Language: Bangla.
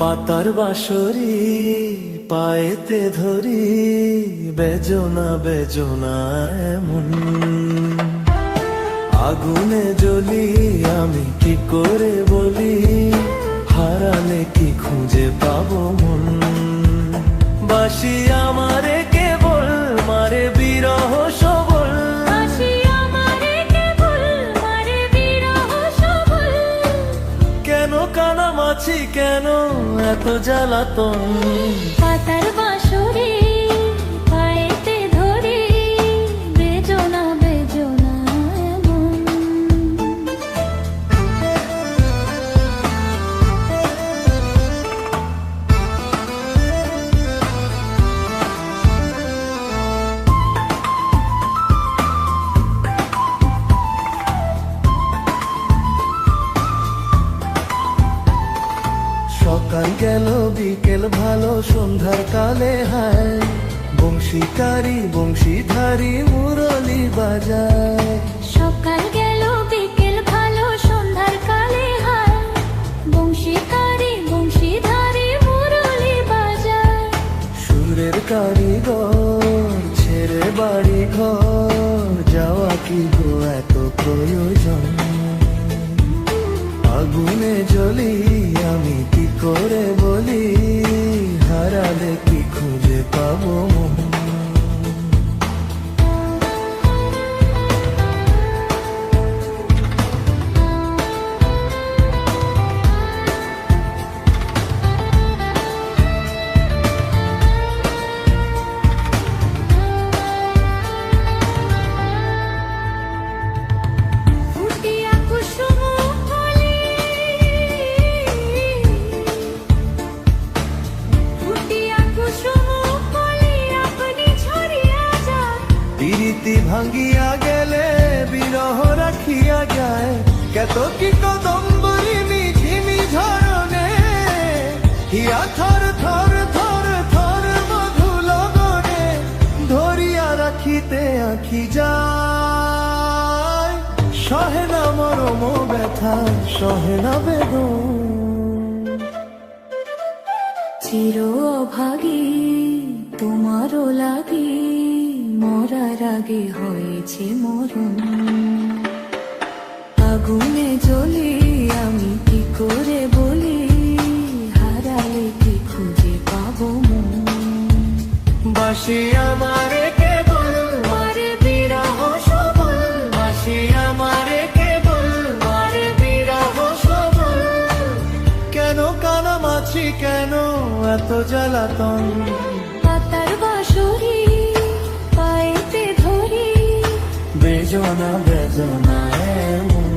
পাতার বাঁশরি পায়েতে ধরি, বেজনা বেজনা এমন। আগুনে জ্বলি আমি কি করে বলি, হারালে কি খুঁজে পাবো মন। বাঁশি আমারে কেবল মারে বিরহ সবল, কেন কানামাছি কেন এত জ্বালাতন। পাতার বাঁশরি পায়েতে ধরি, বেজনা বেজনা এমন। সকাল গেল বিকেল ভালো সন্ধ্যার কালে হায়, বংশীকারী বংশীধারী মুরলি বাজায়। সকাল গেল বিকেল ভালো সন্ধ্যার কালে হায়, বংশীকারী বংশীধারী মুরলি বাজায়। সুরের কারিগর ছেড়ে বাড়ি ঘর, যাওয়া কি গো এত প্রয়োজন। আগুনে জ্বলি আমি কি করে বলি, হারালে কি খুঁজে পাবো মন। ফুটিয়া কুসুম কলি, ফুটিয়া কুসুম কলি আপনি ছড়িয়া যায়। প্রীতি ভাঙ্গিয়া গেলে বিরহ রাখিয়া যায়, কত কি কদম্বরী মিঝিমি ঝরণে, হিয়া থর থর থর থর মধু লগনে, ধরিয়া রাখিতে আঁখি যায়। সহে না মরম ব্যথা সহে না বেদন। চির অভাগী তোমারও লাগি, মরার আগে হয়েছে মরণ। আগুনে জ্বলি আমি কি করে বলি, হারালে কি খুঁজে পাবো মন। বাঁশি আমারে কেবল মারে বিরহ সবল, বাঁশি আমারে কেবল মারে বিরহ সবল, কেন কানামাছি কেন এত জ্বালাতন। পাতার বাঁশরি পায়েতে ধরি, বেজনা বেজনা এমন।